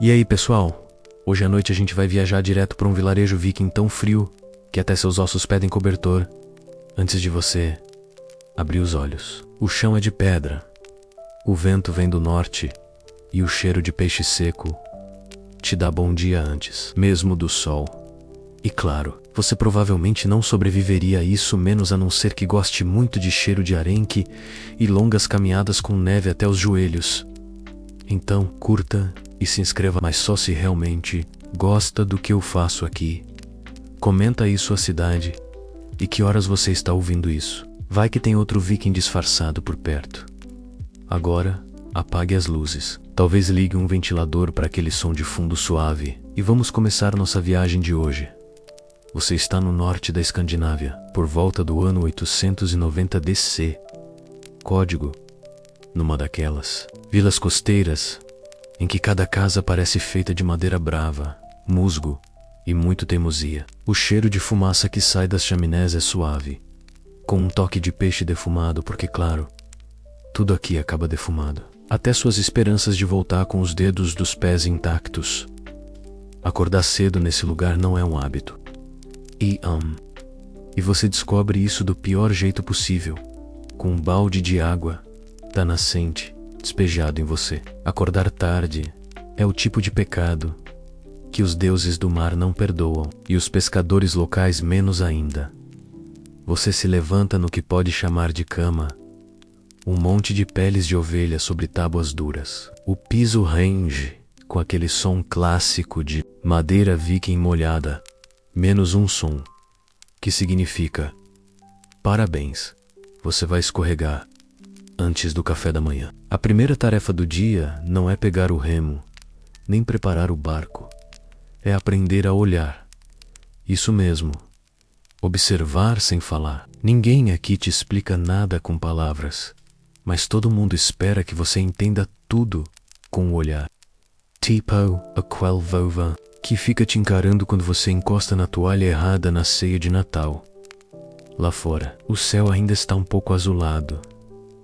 E aí, pessoal? Hoje à noite a gente vai viajar direto para um vilarejo viking tão frio que até seus ossos pedem cobertor antes de você abrir os olhos. O chão é de pedra, o vento vem do norte e o cheiro de peixe seco te dá bom dia antes, mesmo do sol. E claro, você provavelmente não sobreviveria a isso menos a não ser que goste muito de cheiro de arenque e longas caminhadas com neve até os joelhos. Então, curta e se inscreva, mas só se realmente gosta do que eu faço aqui. Comenta aí sua cidade e que horas você está ouvindo isso. Vai que tem outro viking disfarçado por perto. Agora, apague as luzes. Talvez ligue um ventilador para aquele som de fundo suave. E vamos começar nossa viagem de hoje. Você está no norte da Escandinávia, por volta do ano 890 DC. Código: numa daquelas vilas costeiras em que cada casa parece feita de madeira brava, musgo e muito teimosia. O cheiro de fumaça que sai das chaminés é suave, com um toque de peixe defumado, porque claro, tudo aqui acaba defumado. Até suas esperanças de voltar com os dedos dos pés intactos. Acordar cedo nesse lugar não é um hábito. E você descobre isso do pior jeito possível, com um balde de água da nascente despejado em você. Acordar tarde é o tipo de pecado que os deuses do mar não perdoam, e os pescadores locais menos ainda. Você se levanta no que pode chamar de cama, um monte de peles de ovelha sobre tábuas duras. O piso range com aquele som clássico de madeira viking molhada, menos um som, que significa: parabéns, você vai escorregar antes do café da manhã. A primeira tarefa do dia não é pegar o remo, nem preparar o barco. É aprender a olhar. Isso mesmo, observar sem falar. Ninguém aqui te explica nada com palavras, mas todo mundo espera que você entenda tudo com o olhar. Tipo a quelvova, que fica te encarando quando você encosta na toalha errada na ceia de Natal. Lá fora, o céu ainda está um pouco azulado,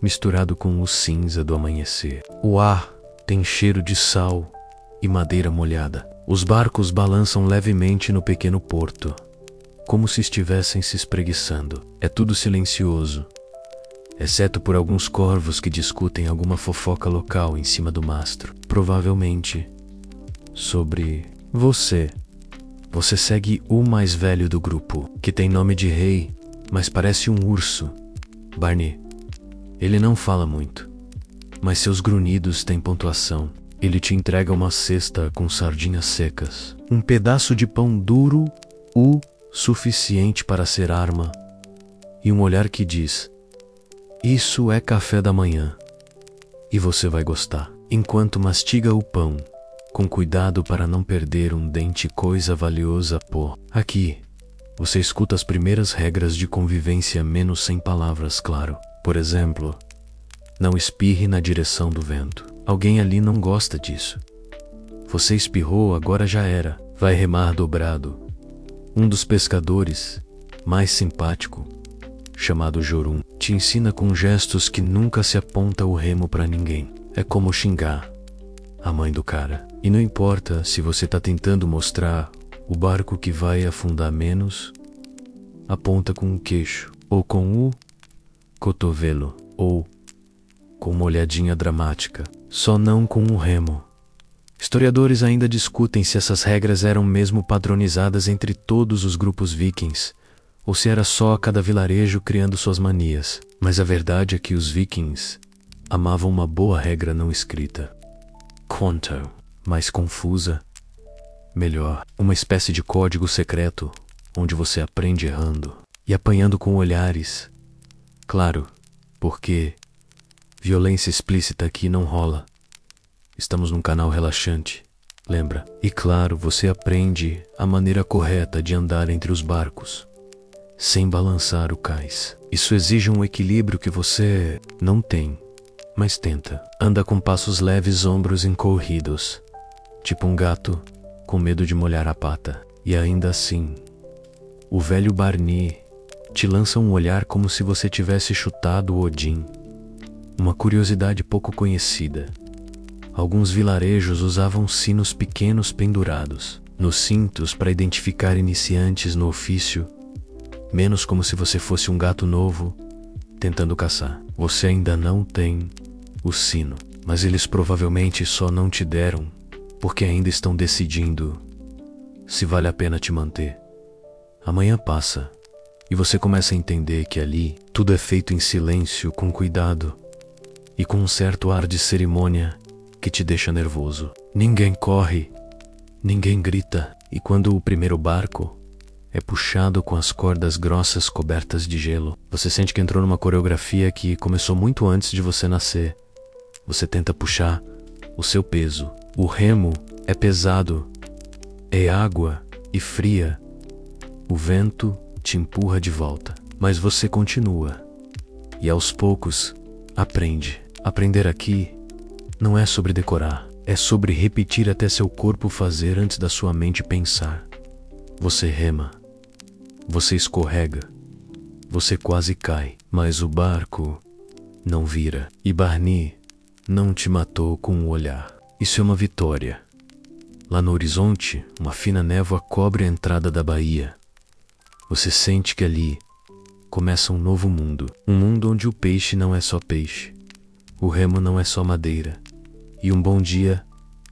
misturado com o cinza do amanhecer. O ar tem cheiro de sal e madeira molhada. Os barcos balançam levemente no pequeno porto, como se estivessem se espreguiçando. É tudo silencioso, exceto por alguns corvos que discutem alguma fofoca local em cima do mastro. Provavelmente sobre você. Você segue o mais velho do grupo, que tem nome de rei, mas parece um urso, Barney. Ele não fala muito, mas seus grunhidos têm pontuação. Ele te entrega uma cesta com sardinhas secas, um pedaço de pão duro, o suficiente para ser arma, e um olhar que diz: isso é café da manhã, e você vai gostar. Enquanto mastiga o pão, com cuidado para não perder um dente, coisa valiosa, pô. Aqui, você escuta as primeiras regras de convivência, menos sem palavras, claro. Por exemplo, não espirre na direção do vento. Alguém ali não gosta disso. Você espirrou, agora já era. Vai remar dobrado. Um dos pescadores, mais simpático, chamado Jorun, te ensina com gestos que nunca se aponta o remo pra ninguém. É como xingar a mãe do cara. E não importa se você tá tentando mostrar o barco que vai afundar menos, aponta com o queixo, ou com o cotovelo, ou com uma olhadinha dramática, só não com o remo. Historiadores ainda discutem se essas regras eram mesmo padronizadas entre todos os grupos vikings, ou se era só cada vilarejo criando suas manias. Mas a verdade é que os vikings amavam uma boa regra não escrita. Quanto mais confusa, melhor. Uma espécie de código secreto, onde você aprende errando e apanhando com olhares. Claro, porque violência explícita aqui não rola. Estamos num canal relaxante, lembra? E claro, você aprende a maneira correta de andar entre os barcos, sem balançar o cais. Isso exige um equilíbrio que você não tem, mas tenta. Anda com passos leves, ombros encolhidos, tipo um gato com medo de molhar a pata. E ainda assim, o velho Barney te lança um olhar como se você tivesse chutado Odin. Uma curiosidade pouco conhecida: Alguns vilarejos usavam sinos pequenos pendurados nos cintos para identificar iniciantes no ofício, menos como se você fosse um gato novo tentando caçar. Você ainda não tem o sino, mas eles provavelmente só não te deram porque ainda estão decidindo se vale a pena te manter. Amanhã passa e você começa a entender que ali tudo é feito em silêncio, com cuidado e com um certo ar de cerimônia que te deixa nervoso. Ninguém corre, ninguém grita, e quando o primeiro barco é puxado com as cordas grossas cobertas de gelo, você sente que entrou numa coreografia que começou muito antes de você nascer. Você tenta puxar o seu peso. O remo é pesado, é água e fria. O vento te empurra de volta, mas você continua. E aos poucos, aprende. Aprender aqui não é sobre decorar, é sobre repetir até seu corpo fazer antes da sua mente pensar. Você rema, você escorrega, você quase cai, mas o barco não vira. E Barney não te matou com um olhar. Isso é uma vitória. Lá no horizonte, uma fina névoa cobre a entrada da baía. Você sente que ali começa um novo mundo. Um mundo onde o peixe não é só peixe, o remo não é só madeira, e um bom dia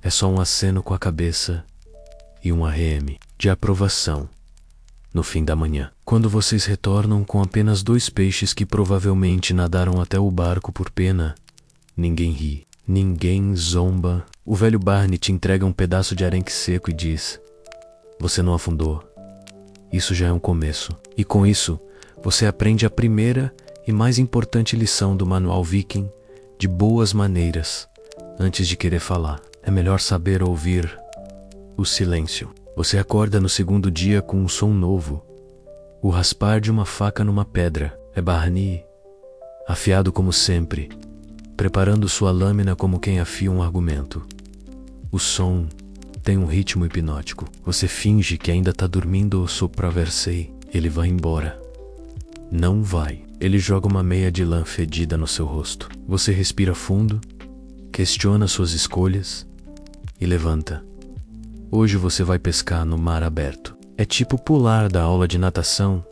é só um aceno com a cabeça e um arreme de aprovação no fim da manhã. Quando vocês retornam com apenas 2 peixes que provavelmente nadaram até o barco por pena, ninguém ri, ninguém zomba. O velho Barney te entrega um pedaço de arenque seco e diz: você não afundou. Isso já é um começo. E com isso, você aprende a primeira e mais importante lição do Manual Viking de boas maneiras. Antes de querer falar, é melhor saber ouvir o silêncio. Você acorda no segundo dia com um som novo. O raspar de uma faca numa pedra. É Barney, afiado como sempre, preparando sua lâmina como quem afia um argumento. O som tem um ritmo hipnótico. Você finge que ainda tá dormindo ou sopraversei. Ele vai embora. Não vai. Ele joga uma meia de lã fedida no seu rosto. Você respira fundo, questiona suas escolhas e levanta. Hoje você vai pescar no mar aberto. É tipo pular da aula de natação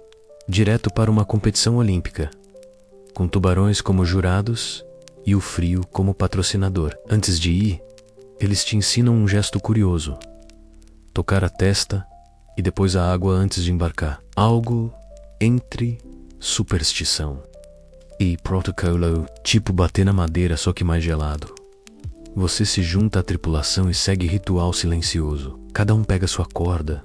direto para uma competição olímpica, com tubarões como jurados e o frio como patrocinador. Antes de ir, eles te ensinam um gesto curioso: tocar a testa e depois a água antes de embarcar. Algo entre superstição e protocolo, tipo bater na madeira só que mais gelado. Você se junta à tripulação e segue ritual silencioso. Cada um pega sua corda,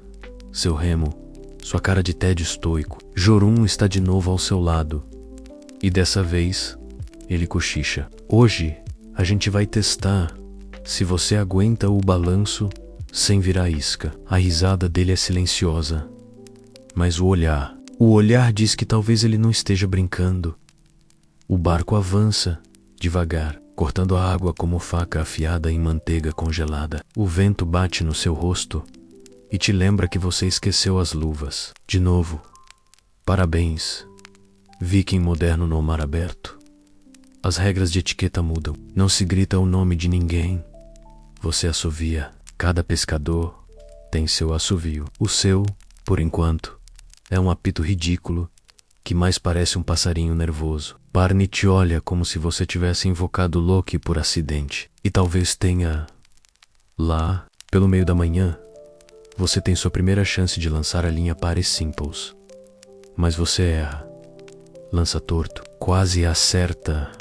seu remo, sua cara de tédio estoico. Jorun está de novo ao seu lado e dessa vez ele cochicha: hoje a gente vai testar se você aguenta o balanço sem virar isca. A risada dele é silenciosa, mas o olhar diz que talvez ele não esteja brincando. O barco avança devagar, cortando a água como faca afiada em manteiga congelada. O vento bate no seu rosto e te lembra que você esqueceu as luvas. De novo, parabéns, Viking moderno no mar aberto. As regras de etiqueta mudam. Não se grita o nome de ninguém. Você assovia. Cada pescador tem seu assovio. O seu, por enquanto, é um apito ridículo que mais parece um passarinho nervoso. Barney te olha como se você tivesse invocado Loki por acidente. E talvez tenha... Lá, pelo meio da manhã, você tem sua primeira chance de lançar a linha Paris Simples. Mas você erra. Lança torto. Quase acerta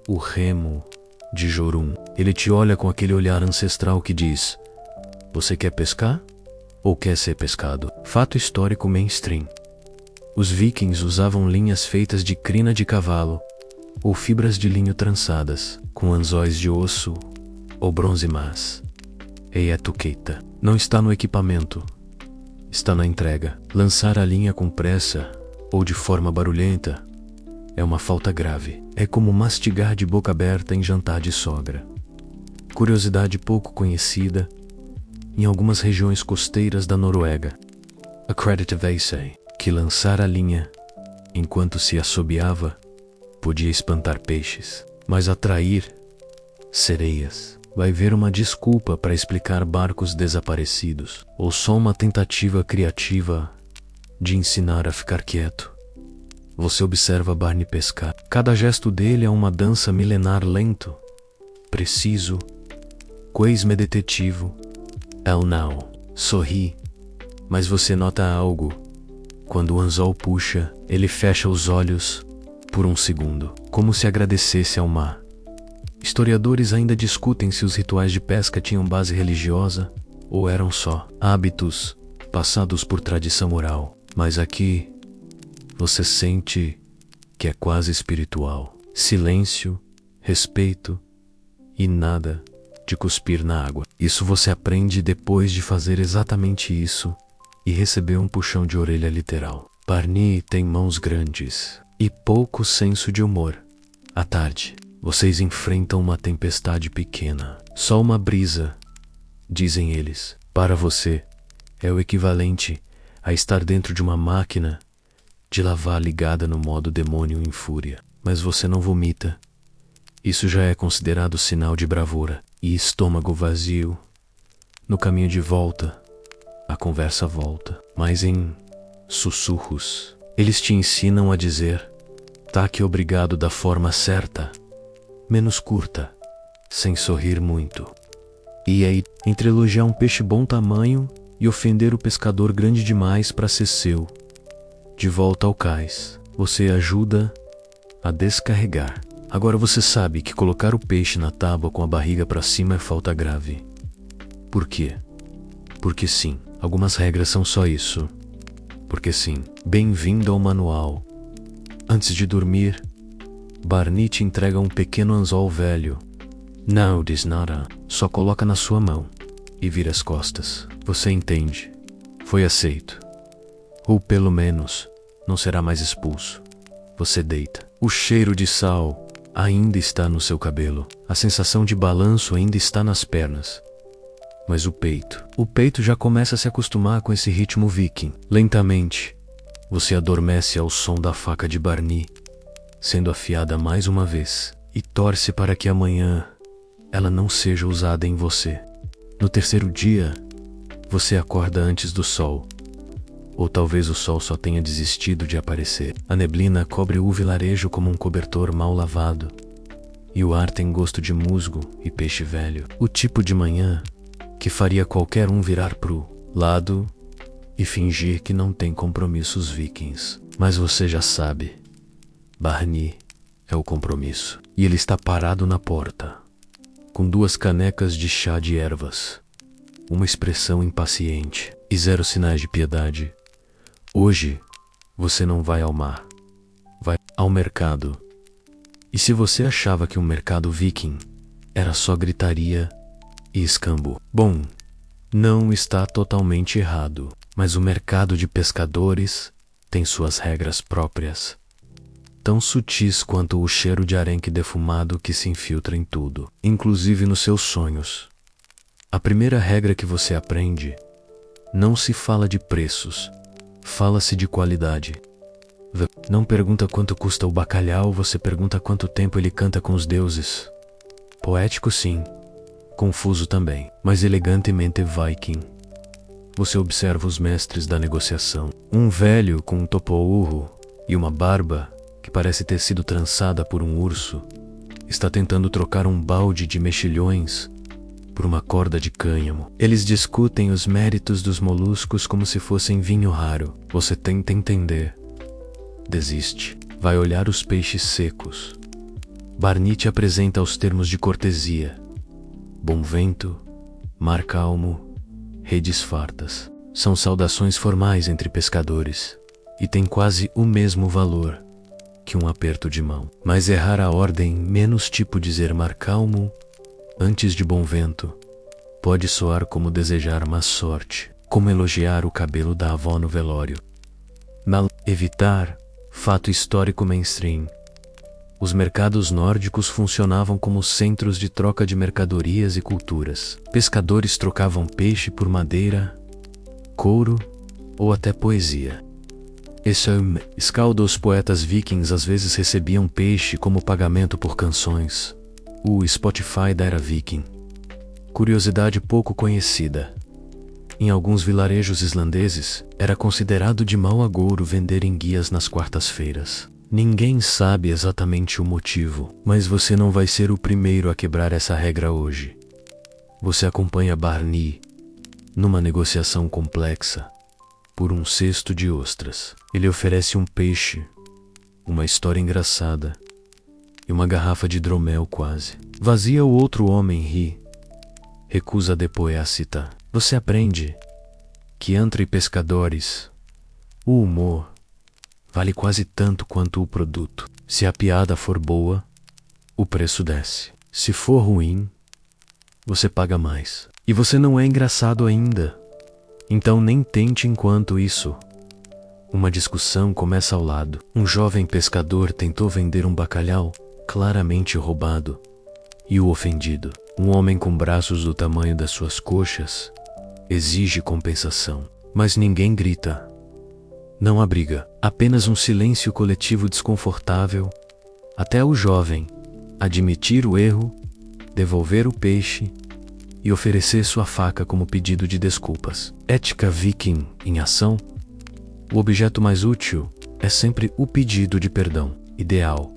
o remo de Jorun. Ele te olha com aquele olhar ancestral que diz: você quer pescar ou quer ser pescado? Fato histórico mainstream. Os vikings usavam linhas feitas de crina de cavalo ou fibras de linho trançadas, com anzóis de osso ou bronze, mas e etiqueta não está no equipamento, está na entrega. Lançar a linha com pressa ou de forma barulhenta é uma falta grave. É como mastigar de boca aberta em jantar de sogra. Curiosidade pouco conhecida em algumas regiões costeiras da Noruega. Acreditava-se que lançar a linha enquanto se assobiava podia espantar peixes, mas atrair sereias. vai ver uma desculpa para explicar barcos desaparecidos, ou só uma tentativa criativa de ensinar a ficar quieto. Você observa Barney pescar. Cada gesto dele é uma dança milenar lento, preciso, quase meditativo. Ele não sorri, mas você nota algo. Quando o anzol puxa, ele fecha os olhos por um segundo, como se agradecesse ao mar. Historiadores ainda discutem se os rituais de pesca tinham base religiosa ou eram só hábitos passados por tradição oral. Mas aqui, você sente que é quase espiritual. Silêncio, respeito e nada de cuspir na água. Isso você aprende depois de fazer exatamente isso e receber um puxão de orelha literal. Barney tem mãos grandes e pouco senso de humor. À tarde, vocês enfrentam uma tempestade pequena. Só uma brisa, dizem eles. Para você, é o equivalente a estar dentro de uma máquina de lavar ligada no modo demônio em fúria. Mas você não vomita. Isso já é considerado sinal de bravura. E estômago vazio. No caminho de volta, a conversa volta, mas em sussurros. Eles te ensinam a dizer: tá aqui obrigado da forma certa, menos curta, sem sorrir muito. E aí, entre elogiar um peixe bom tamanho e ofender o pescador grande demais para ser seu. De volta ao cais, você ajuda a descarregar. Agora você sabe que colocar o peixe na tábua com a barriga para cima é falta grave. Por quê? Porque sim, algumas regras são só isso. Porque sim, bem-vindo ao manual. Antes de dormir, Barney te entrega um pequeno anzol velho. Não diz nada, só coloca na sua mão e vira as costas. Você entende. Foi aceito. Ou pelo menos, não será mais expulso. Você deita. O cheiro de sal ainda está no seu cabelo. A sensação de balanço ainda está nas pernas. Mas o peito já começa a se acostumar com esse ritmo viking. Lentamente, você adormece ao som da faca de Barney, sendo afiada mais uma vez, e torce para que amanhã ela não seja usada em você. No terceiro dia, você acorda antes do sol. Ou talvez o sol só tenha desistido de aparecer. A neblina cobre o vilarejo como um cobertor mal lavado. E o ar tem gosto de musgo e peixe velho. O tipo de manhã que faria qualquer um virar pro lado e fingir que não tem compromissos vikings. Mas você já sabe. Barney é o compromisso. E ele está parado na porta, com 2 canecas de chá de ervas, uma expressão impaciente e 0 sinais de piedade. Hoje, você não vai ao mar, vai ao mercado. E se você achava que um mercado viking era só gritaria e escambo, bom, não está totalmente errado, mas o mercado de pescadores tem suas regras próprias, tão sutis quanto o cheiro de arenque defumado que se infiltra em tudo, inclusive nos seus sonhos. A primeira regra que você aprende: não se fala de preços, fala-se de qualidade. Não pergunta quanto custa o bacalhau, você pergunta quanto tempo ele canta com os deuses. Poético sim, confuso também, mas elegantemente viking. Você observa os mestres da negociação. Um velho com um topo-urro e uma barba que parece ter sido trançada por um urso está tentando trocar um balde de mexilhões por uma corda de cânhamo. Eles discutem os méritos dos moluscos como se fossem vinho raro. Você tenta entender. Desiste. Vai olhar os peixes secos. Barney te apresenta os termos de cortesia: bom vento, mar calmo, redes fartas. São saudações formais entre pescadores e têm quase o mesmo valor que um aperto de mão. Mas errar a ordem, menos tipo dizer mar calmo antes de bom vento, pode soar como desejar má sorte, como elogiar o cabelo da avó no velório. Evitar fato histórico mainstream. Os mercados nórdicos funcionavam como centros de troca de mercadorias e culturas. Pescadores trocavam peixe por madeira, couro ou até poesia. Escalda, os poetas vikings às vezes recebiam peixe como pagamento por canções. O Spotify da era viking. Curiosidade pouco conhecida. Em alguns vilarejos islandeses, era considerado de mau agouro vender enguias nas quartas-feiras. Ninguém sabe exatamente o motivo, mas você não vai ser o primeiro a quebrar essa regra hoje. Você acompanha Barney numa negociação complexa por um cesto de ostras. Ele oferece um peixe, uma história engraçada e uma garrafa de hidromel quase vazia. O outro homem ri, recusa depois a citar. Você aprende que entre pescadores, o humor vale quase tanto quanto o produto. Se a piada for boa, o preço desce. Se for ruim, você paga mais. E você não é engraçado ainda, então nem tente enquanto isso. Uma discussão começa ao lado. Um jovem pescador tentou vender um bacalhau claramente roubado, e o ofendido, um homem com braços do tamanho das suas coxas, exige compensação. Mas ninguém grita. Não há briga, apenas um silêncio coletivo desconfortável, até o jovem admitir o erro, devolver o peixe e oferecer sua faca como pedido de desculpas. Ética viking em ação. O objeto mais útil é sempre o pedido de perdão. Ideal.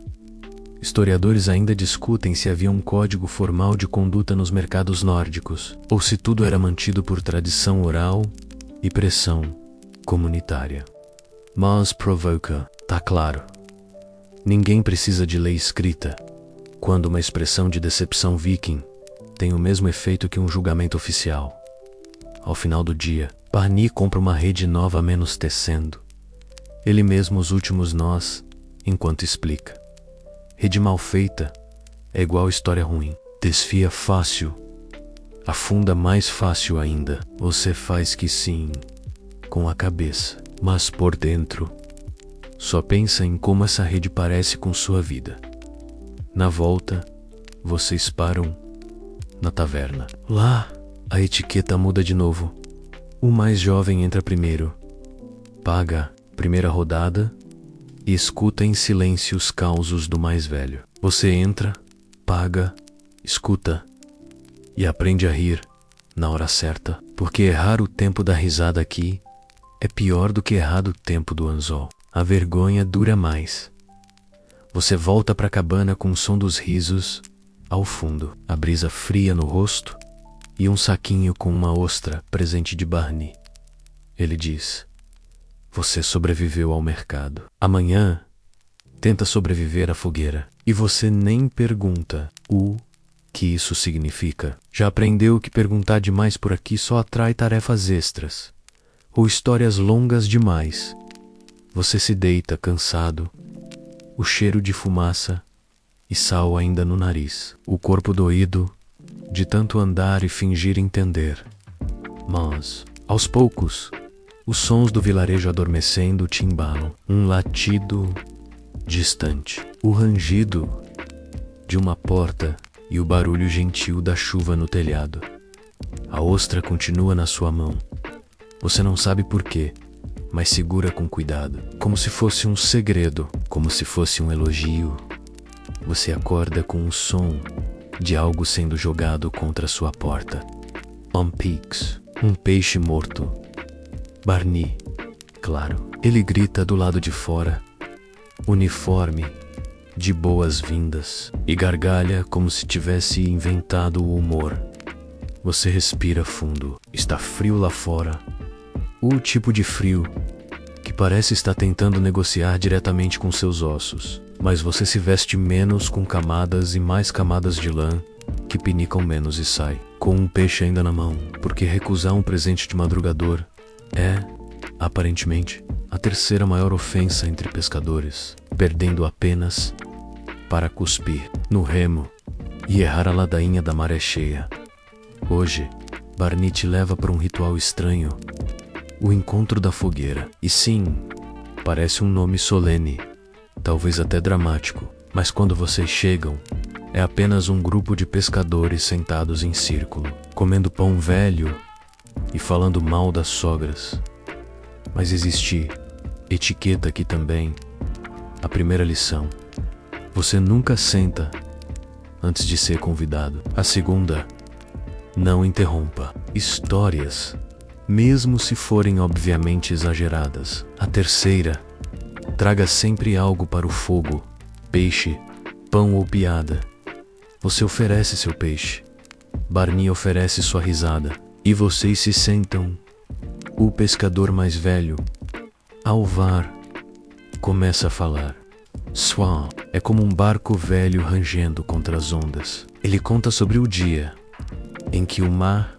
Historiadores ainda discutem se havia um código formal de conduta nos mercados nórdicos, ou se tudo era mantido por tradição oral e pressão comunitária. Mas provoca, tá claro. Ninguém precisa de lei escrita quando uma expressão de decepção viking tem o mesmo efeito que um julgamento oficial. Ao final do dia, Barney compra uma rede nova menos tecendo. Ele mesmo os últimos nós, enquanto explica. Rede mal feita é igual história ruim. Desfia fácil, afunda mais fácil ainda. Você faz que sim, com a cabeça, mas por dentro, só pensa em como essa rede parece com sua vida. Na volta, vocês param na taverna. Lá, a etiqueta muda de novo. O mais jovem entra primeiro, paga primeira rodada e escuta em silêncio os causos do mais velho. Você entra, paga, escuta e aprende a rir na hora certa, porque errar o tempo da risada aqui é pior do que errar o tempo do anzol. A vergonha dura mais. Você volta para a cabana com o som dos risos ao fundo, a brisa fria no rosto e um saquinho com uma ostra, presente de Barney. Ele diz: você sobreviveu ao mercado. Amanhã, tenta sobreviver à fogueira. E você nem pergunta o que isso significa. Já aprendeu que perguntar demais por aqui só atrai tarefas extras ou histórias longas demais. Você se deita cansado, o cheiro de fumaça e sal ainda no nariz, o corpo doído de tanto andar e fingir entender. Mas, aos poucos, os sons do vilarejo adormecendo te embalam. Um latido distante, o rangido de uma porta e o barulho gentil da chuva no telhado. A ostra continua na sua mão. Você não sabe por quê, mas segura com cuidado, como se fosse um segredo, como se fosse um elogio. Você acorda com o som de algo sendo jogado contra sua porta. Peaks, um peixe morto. Barney, claro. Ele grita do lado de fora, uniforme, de boas-vindas, e gargalha como se tivesse inventado o humor. Você respira fundo. Está frio lá fora. O tipo de frio que parece estar tentando negociar diretamente com seus ossos. Mas você se veste menos com camadas e mais camadas de lã que pinicam menos e sai, com um peixe ainda na mão, porque recusar um presente de madrugador é, aparentemente, a terceira maior ofensa entre pescadores, perdendo apenas para cuspir no remo e errar a ladainha da maré cheia. Hoje, Barney te leva para um ritual estranho, o encontro da fogueira. E sim, parece um nome solene, talvez até dramático, mas quando vocês chegam, é apenas um grupo de pescadores sentados em círculo, comendo pão velho e falando mal das sogras. Mas existe etiqueta aqui também. A primeira lição: você nunca senta antes de ser convidado. A segunda: Não interrompa. Histórias, mesmo se forem obviamente exageradas. A terceira, traga sempre algo para o fogo: peixe, pão ou piada. Você oferece seu peixe, Barney oferece sua risada, e vocês se sentam. O pescador mais velho, Alvar, começa a falar. Swan é como um barco velho rangendo contra as ondas. Ele conta sobre o dia em que o mar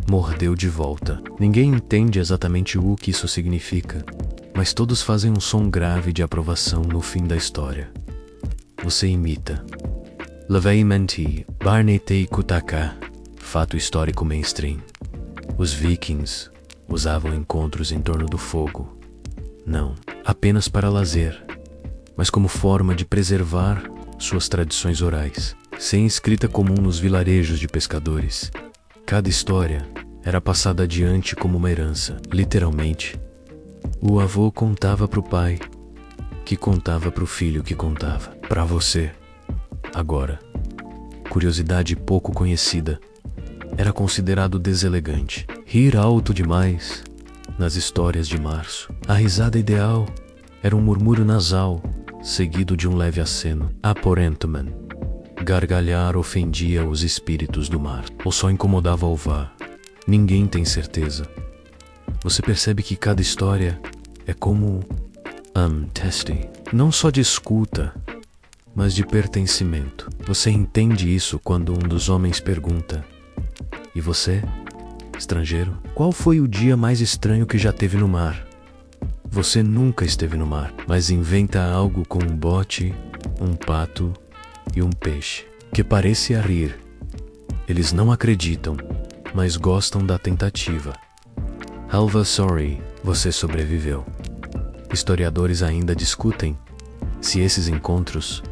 mordeu de volta. Ninguém entende exatamente o que isso significa, mas todos fazem um som grave de aprovação no fim da história. Você imita. Lavei menti, Barney Tei Kutaka, fato histórico mainstream. Os vikings usavam encontros em torno do fogo, não apenas para lazer, mas como forma de preservar suas tradições orais. Sem escrita comum nos vilarejos de pescadores, cada história era passada adiante como uma herança. Literalmente, o avô contava para o pai, que contava para o filho, que contava para você. Agora, curiosidade pouco conhecida era considerado deselegante. Rir alto demais nas histórias de março. A risada ideal era um murmúrio nasal, seguido de um leve aceno. Aporentuman. Gargalhar ofendia os espíritos do mar, ou só incomodava Alvar. Ninguém tem certeza. Você percebe que cada história é como testing, não só de escuta, mas de pertencimento. Você entende isso quando um dos homens pergunta: e você, estrangeiro, qual foi o dia mais estranho que já teve no mar? Você nunca esteve no mar, mas inventa algo com um bote, um pato e um peixe, que parecia rir. Eles não acreditam, mas gostam da tentativa. Halva sorry, você sobreviveu. Historiadores ainda discutem se esses encontros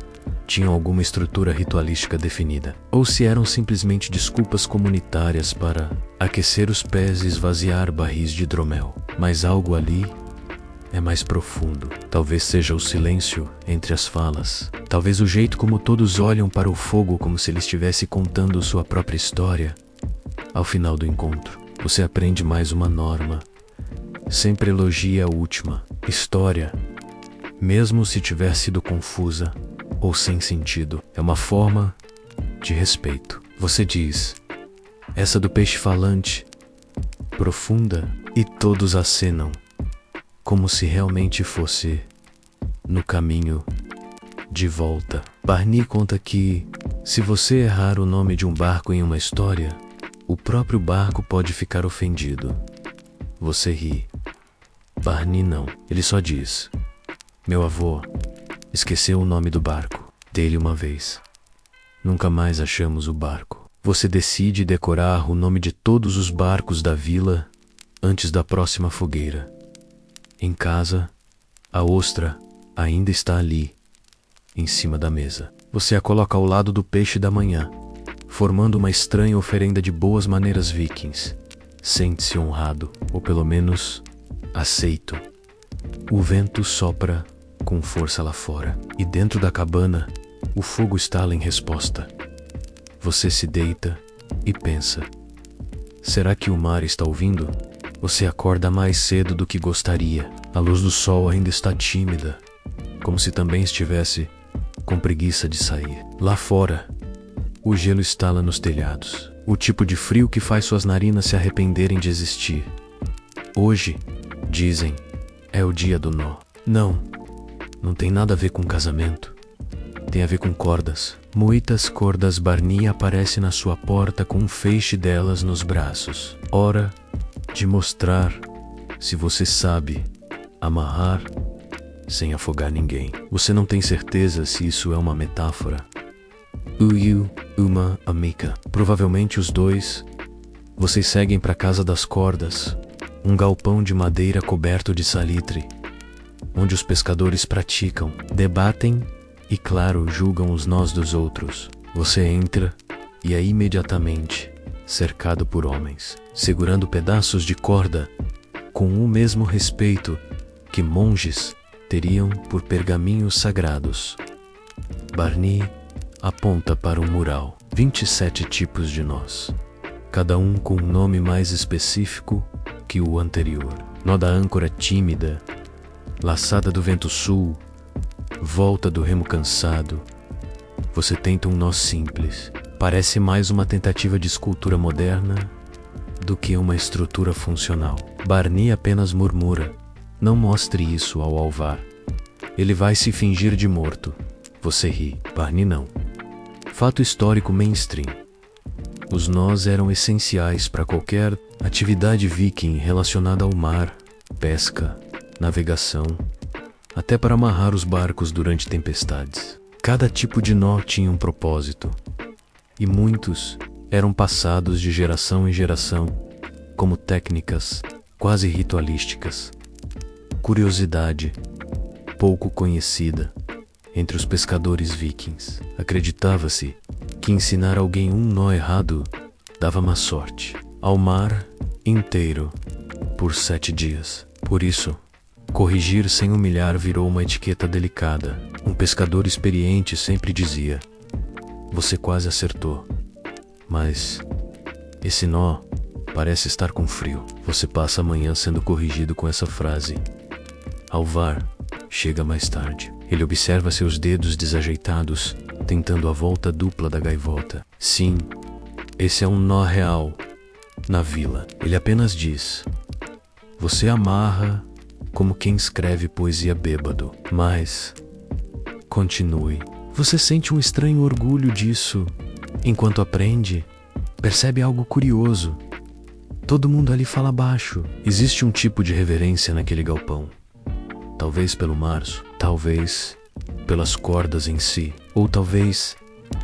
tinham alguma estrutura ritualística definida, ou se eram simplesmente desculpas comunitárias para aquecer os pés e esvaziar barris de hidromel. Mas algo ali é mais profundo. Talvez seja o silêncio entre as falas. Talvez o jeito como todos olham para o fogo como se ele estivesse contando sua própria história. Ao final do encontro, você aprende mais uma norma. Sempre elogie a última história, mesmo se tiver sido confusa ou sem sentido. É uma forma de respeito. Você diz: essa do peixe falante, profunda, e todos acenam, como se realmente fosse no caminho de volta. Barney conta que, se você errar o nome de um barco em uma história, o próprio barco pode ficar ofendido. Você ri. Barney não. Ele só diz: meu avô esqueceu o nome do barco dele uma vez. Nunca mais achamos o barco. Você decide decorar o nome de todos os barcos da vila antes da próxima fogueira. Em casa, a ostra ainda está ali, em cima da mesa. Você a coloca ao lado do peixe da manhã, formando uma estranha oferenda de boas maneiras vikings. Sente-se honrado, ou pelo menos aceito. O vento sopra com força lá fora, e dentro da cabana, o fogo estala em resposta. Você se deita e pensa: será que o mar está ouvindo? Você acorda mais cedo do que gostaria. A luz do sol ainda está tímida, como se também estivesse com preguiça de sair. Lá fora, o gelo estala nos telhados, o tipo de frio que faz suas narinas se arrependerem de existir. Hoje, dizem, é o dia do nó. Não tem nada a ver com casamento. Tem a ver com cordas. Muitas cordas. Barney aparece na sua porta com um feixe delas nos braços. Hora de mostrar se você sabe amarrar sem afogar ninguém. Você não tem certeza se isso é uma metáfora. Uyu, uma amica. Provavelmente os dois. Vocês seguem para a casa das cordas, um galpão de madeira coberto de salitre, onde os pescadores praticam, debatem e, claro, julgam os nós dos outros. Você entra e é imediatamente cercado por homens, segurando pedaços de corda com o mesmo respeito que monges teriam por pergaminhos sagrados. Barney aponta para um mural. 27 tipos de nós. cada um com um nome mais específico que o anterior. Nó da âncora tímida, laçada do vento sul, volta do remo cansado. Você tenta um nó simples. Parece mais uma tentativa de escultura moderna do que uma estrutura funcional. Barney apenas murmura: não mostre isso ao Alvar. Ele vai se fingir de morto. Você ri. Barney não. Fato histórico mainstream. Os nós eram essenciais para qualquer atividade viking relacionada ao mar, pesca, navegação, até para amarrar os barcos durante tempestades. Cada tipo de nó tinha um propósito, e muitos eram passados de geração em geração, como técnicas quase ritualísticas. Curiosidade pouco conhecida entre os pescadores vikings. Acreditava-se que ensinar alguém um nó errado dava má sorte ao mar inteiro por 7 dias. Por isso, corrigir sem humilhar virou uma etiqueta delicada. Um pescador experiente sempre dizia: você quase acertou, mas esse nó parece estar com frio. Você passa a manhã sendo corrigido com essa frase. Alvar chega mais tarde. Ele observa seus dedos desajeitados, tentando a volta dupla da gaivota. Sim, esse é um nó real na vila. Ele apenas diz: você amarra como quem escreve poesia bêbado. Mas continue. Você sente um estranho orgulho disso. Enquanto aprende, percebe algo curioso. Todo mundo ali fala baixo. Existe um tipo de reverência naquele galpão. Talvez pelo março, talvez pelas cordas em si, ou talvez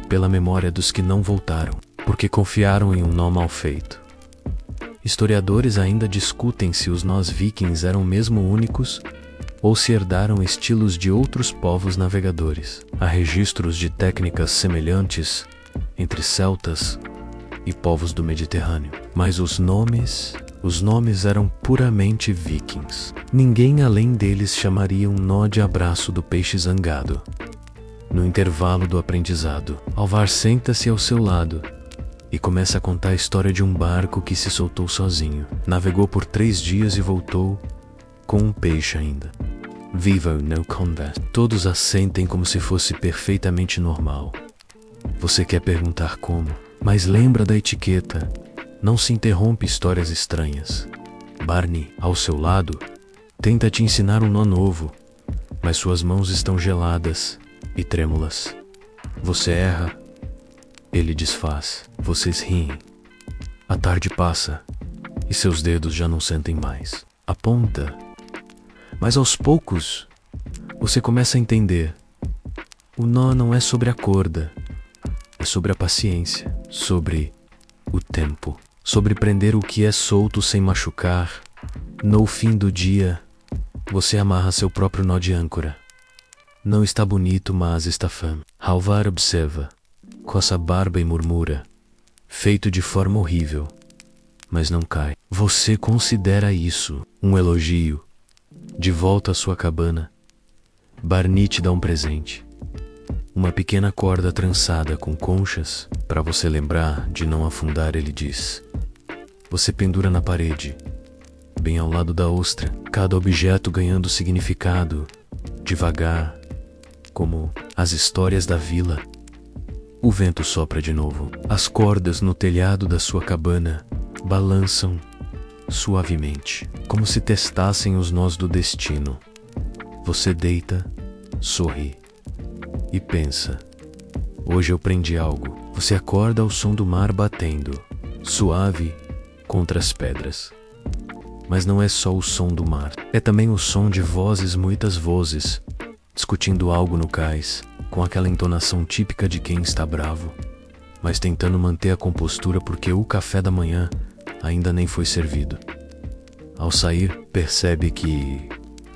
pela memória dos que não voltaram, porque confiaram em um nó mal feito. Historiadores ainda discutem se os nós vikings eram mesmo únicos ou se herdaram estilos de outros povos navegadores. Há registros de técnicas semelhantes entre celtas e povos do Mediterrâneo, mas os nomes eram puramente vikings. Ninguém além deles chamaria um nó de abraço do peixe zangado. No intervalo do aprendizado, Alvar senta-se ao seu lado e começa a contar a história de um barco que se soltou sozinho. Navegou por 3 dias e voltou com um peixe ainda. Viva no converse. Todos assentem como se fosse perfeitamente normal. Você quer perguntar como, mas lembra da etiqueta. Não se interrompe histórias estranhas. Barney, ao seu lado, tenta te ensinar um nó novo, mas suas mãos estão geladas e trêmulas. Você erra, ele desfaz. Vocês riem. A tarde passa e seus dedos já não sentem mais. Aponta, mas aos poucos você começa a entender. O nó não é sobre a corda, é sobre a paciência, sobre o tempo. Sobre prender o que é solto sem machucar. No fim do dia, você amarra seu próprio nó de âncora. Não está bonito, mas está firme. Alvar observa, coça a barba e murmura, feito de forma horrível, mas não cai. Você considera isso um elogio. De volta à sua cabana, Barney te dá um presente. Uma pequena corda trançada com conchas, para você lembrar de não afundar, ele diz. Você pendura na parede, bem ao lado da ostra, cada objeto ganhando significado, devagar, como as histórias da vila. O vento sopra de novo. As cordas no telhado da sua cabana balançam suavemente, como se testassem os nós do destino. Você deita, sorri e pensa: hoje eu prendi algo. Você acorda ao som do mar batendo, suave, contra as pedras. Mas não é só o som do mar, é também o som de vozes, muitas vozes, discutindo algo no cais, com aquela entonação típica de quem está bravo, mas tentando manter a compostura porque o café da manhã ainda nem foi servido. Ao sair, percebe que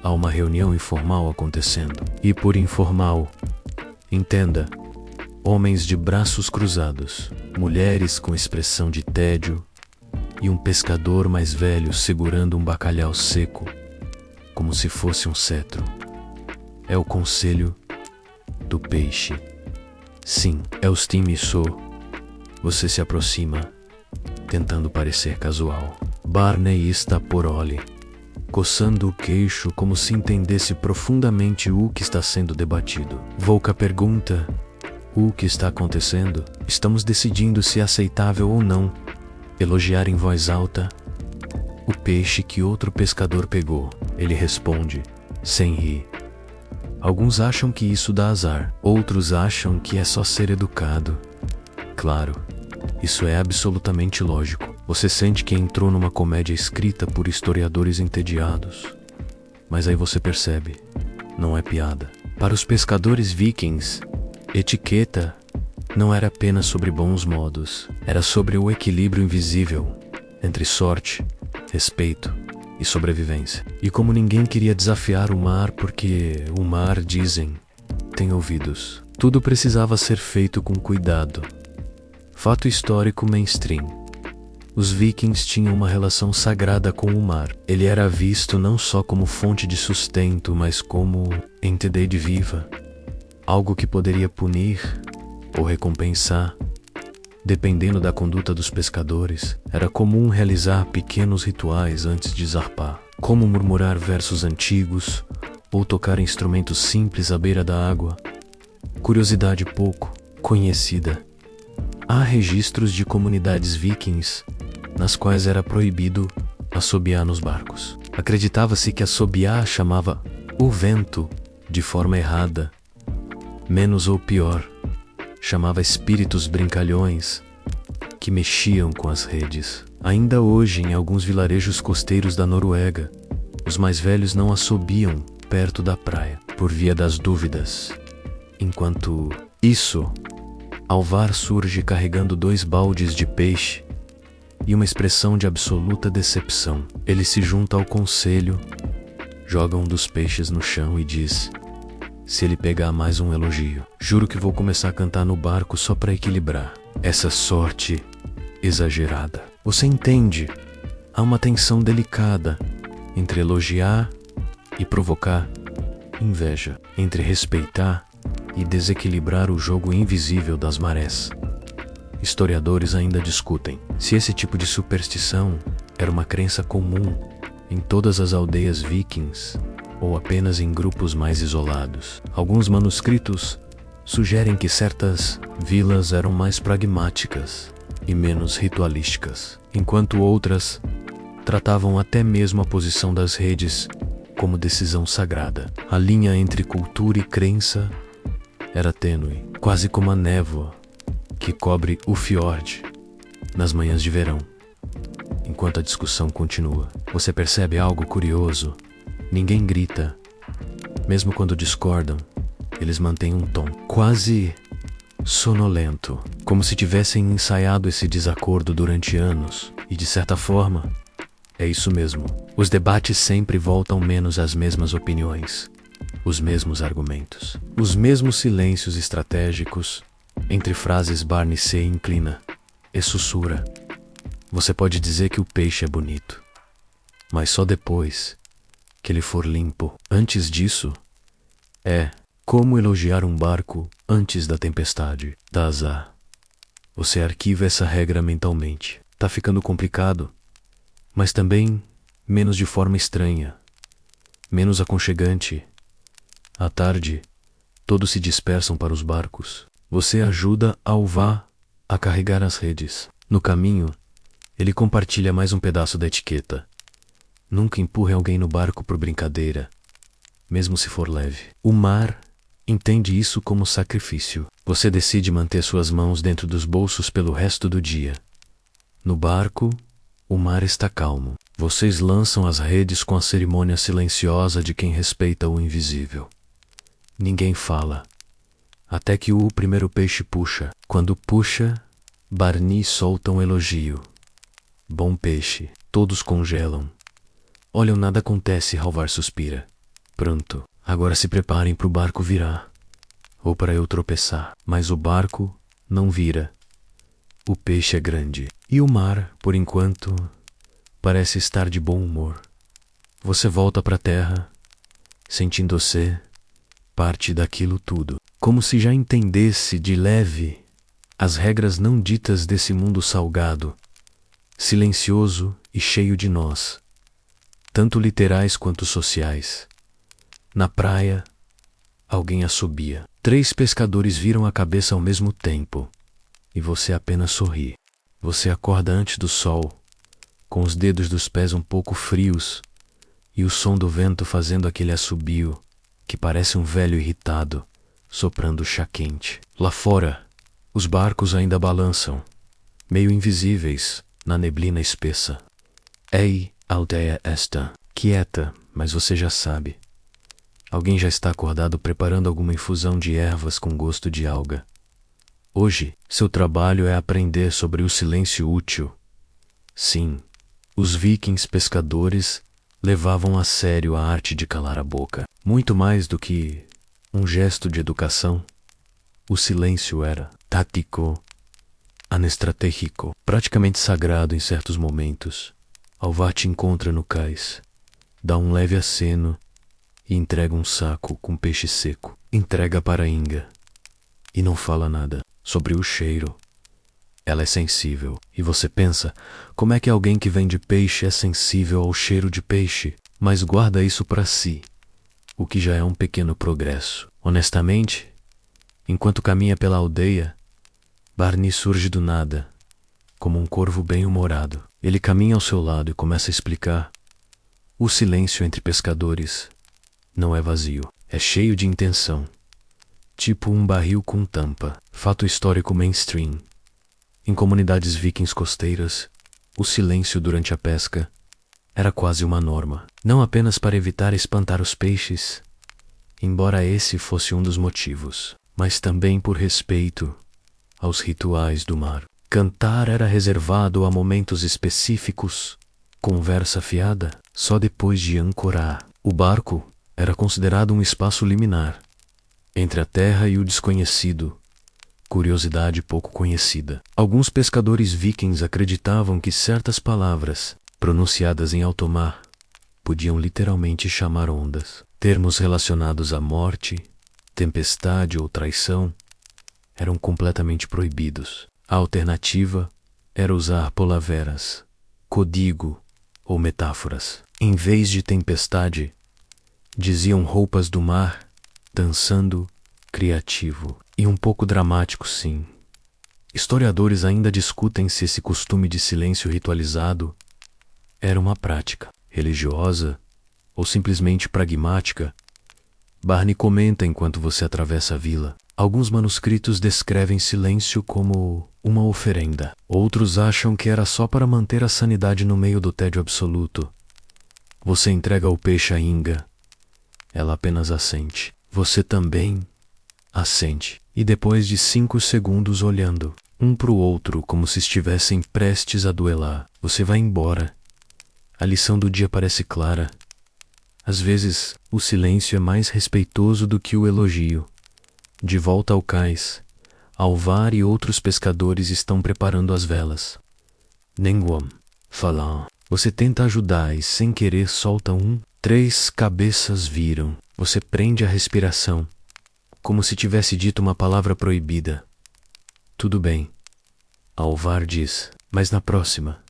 há uma reunião informal acontecendo. E por informal, entenda, homens de braços cruzados, mulheres com expressão de tédio, e um pescador mais velho segurando um bacalhau seco, como se fosse um cetro. É o conselho do peixe. Sim, é o Steam Isso. Você se aproxima tentando parecer casual. Barney está por Ollie, coçando o queixo como se entendesse profundamente o que está sendo debatido. Volca pergunta: o que está acontecendo? Estamos decidindo se é aceitável ou não elogiar em voz alta o peixe que outro pescador pegou. Ele responde, sem rir: alguns acham que isso dá azar, outros acham que é só ser educado. Claro, isso é absolutamente lógico. Você sente que entrou numa comédia escrita por historiadores entediados. Mas aí você percebe, não é piada. Para os pescadores vikings, etiqueta não era apenas sobre bons modos, era sobre o equilíbrio invisível entre sorte, respeito e sobrevivência. E como ninguém queria desafiar o mar porque o mar, dizem, tem ouvidos, tudo precisava ser feito com cuidado. Fato histórico mainstream. Os vikings tinham uma relação sagrada com o mar. Ele era visto não só como fonte de sustento, mas como entidade viva, algo que poderia punir ou recompensar. Dependendo da conduta dos pescadores, era comum realizar pequenos rituais antes de zarpar, como murmurar versos antigos ou tocar instrumentos simples à beira da água. Curiosidade pouco conhecida: há registros de comunidades vikings nas quais era proibido assobiar nos barcos. Acreditava-se que assobiar chamava o vento de forma errada. Menos ou pior, chamava espíritos brincalhões que mexiam com as redes. Ainda hoje, em alguns vilarejos costeiros da Noruega, os mais velhos não assobiam perto da praia, por via das dúvidas. Enquanto isso, Alvar surge carregando 2 baldes de peixe e uma expressão de absoluta decepção. Ele se junta ao conselho, joga um dos peixes no chão e diz: se ele pegar mais um elogio, juro que vou começar a cantar no barco só para equilibrar essa sorte exagerada. Você entende? Há uma tensão delicada entre elogiar e provocar inveja, entre respeitar e desequilibrar o jogo invisível das marés. Historiadores ainda discutem se esse tipo de superstição era uma crença comum em todas as aldeias vikings ou apenas em grupos mais isolados. Alguns manuscritos sugerem que certas vilas eram mais pragmáticas e menos ritualísticas, enquanto outras tratavam até mesmo a posição das redes como decisão sagrada. A linha entre cultura e crença era tênue, quase como a névoa que cobre o fiord nas manhãs de verão. Enquanto a discussão continua, você percebe algo curioso. Ninguém grita. Mesmo quando discordam, eles mantêm um tom quase sonolento, como se tivessem ensaiado esse desacordo durante anos. E de certa forma, é isso mesmo. Os debates sempre voltam menos às mesmas opiniões, os mesmos argumentos, os mesmos silêncios estratégicos. Entre frases, Barney se inclina e sussurra: você pode dizer que o peixe é bonito, mas só depois que ele for limpo. Antes disso, é como elogiar um barco antes da tempestade. Dá azar. Você arquiva essa regra mentalmente. Tá ficando complicado, mas também menos de forma estranha, menos aconchegante. À tarde, todos se dispersam para os barcos. Você ajuda Alvar a carregar as redes. No caminho, ele compartilha mais um pedaço da etiqueta: nunca empurre alguém no barco por brincadeira, mesmo se for leve. O mar entende isso como sacrifício. Você decide manter suas mãos dentro dos bolsos pelo resto do dia. No barco, o mar está calmo. Vocês lançam as redes com a cerimônia silenciosa de quem respeita o invisível. Ninguém fala, até que o primeiro peixe puxa. Quando puxa, Barney solta um elogio: bom peixe. Todos congelam. Olham, nada acontece. Alvar suspira: pronto, agora se preparem para o barco virar, ou para eu tropeçar. Mas o barco não vira. O peixe é grande. E o mar, por enquanto, parece estar de bom humor. Você volta para a terra, sentindo-se parte daquilo tudo, como se já entendesse de leve as regras não ditas desse mundo salgado, silencioso e cheio de nós, tanto literais quanto sociais. Na praia, alguém assobia. 3 pescadores viram a cabeça ao mesmo tempo, e você apenas sorri. Você acorda antes do sol, com os dedos dos pés um pouco frios, e o som do vento fazendo aquele assobio que parece um velho irritado, soprando chá quente. Lá fora, os barcos ainda balançam, meio invisíveis, na neblina espessa. Ei, aldeia esta, quieta, mas você já sabe. Alguém já está acordado preparando alguma infusão de ervas com gosto de alga. Hoje, seu trabalho é aprender sobre o silêncio útil. Sim, os vikings pescadores levavam a sério a arte de calar a boca. Muito mais do que um gesto de educação, o silêncio era tático, anestratégico, praticamente sagrado em certos momentos. Alvar te encontra no cais, dá um leve aceno e entrega um saco com peixe seco. Entrega para Inga e não fala nada sobre o cheiro. Ela é sensível. E você pensa, como é que alguém que vende peixe é sensível ao cheiro de peixe? Mas guarda isso para si, o que já é um pequeno progresso. Honestamente, enquanto caminha pela aldeia, Barney surge do nada, como um corvo bem-humorado. Ele caminha ao seu lado e começa a explicar. O silêncio entre pescadores não é vazio, é cheio de intenção. Tipo um barril com tampa. Fato histórico mainstream. Em comunidades vikings costeiras, o silêncio durante a pesca era quase uma norma. Não apenas para evitar espantar os peixes, embora esse fosse um dos motivos, mas também por respeito aos rituais do mar. Cantar era reservado a momentos específicos, conversa fiada só depois de ancorar. O barco era considerado um espaço liminar, entre a terra e o desconhecido, curiosidade pouco conhecida. Alguns pescadores vikings acreditavam que certas palavras, pronunciadas em alto mar, podiam literalmente chamar ondas. Termos relacionados à morte, tempestade ou traição eram completamente proibidos. A alternativa era usar palavras, código ou metáforas. Em vez de tempestade, diziam roupas do mar, dançando, criativo e um pouco dramático, sim. Historiadores ainda discutem se esse costume de silêncio ritualizado era uma prática religiosa ou simplesmente pragmática. Barney comenta enquanto você atravessa a vila. Alguns manuscritos descrevem silêncio como uma oferenda. Outros acham que era só para manter a sanidade no meio do tédio absoluto. Você entrega o peixe a Inga. Ela apenas assente. Você também assente. E depois de 5 segundos olhando um para o outro como se estivessem prestes a duelar, você vai embora. A lição do dia parece clara. Às vezes, o silêncio é mais respeitoso do que o elogio. De volta ao cais, Alvar e outros pescadores estão preparando as velas. Nenguam fala. Você tenta ajudar e sem querer solta um. 3 cabeças viram. Você prende a respiração, como se tivesse dito uma palavra proibida. Tudo bem, Alvar diz, mas na próxima.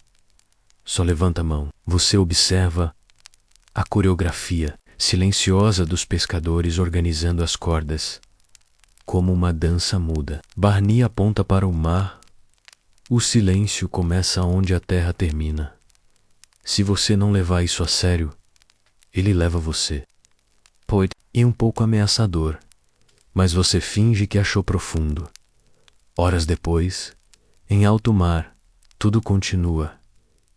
Só levanta a mão. Você observa a coreografia silenciosa dos pescadores organizando as cordas, como uma dança muda. Barney aponta para o mar. O silêncio começa onde a terra termina. Se você não levar isso a sério, ele leva você. Pode e um pouco ameaçador, mas você finge que achou profundo. Horas depois, em alto mar, tudo continua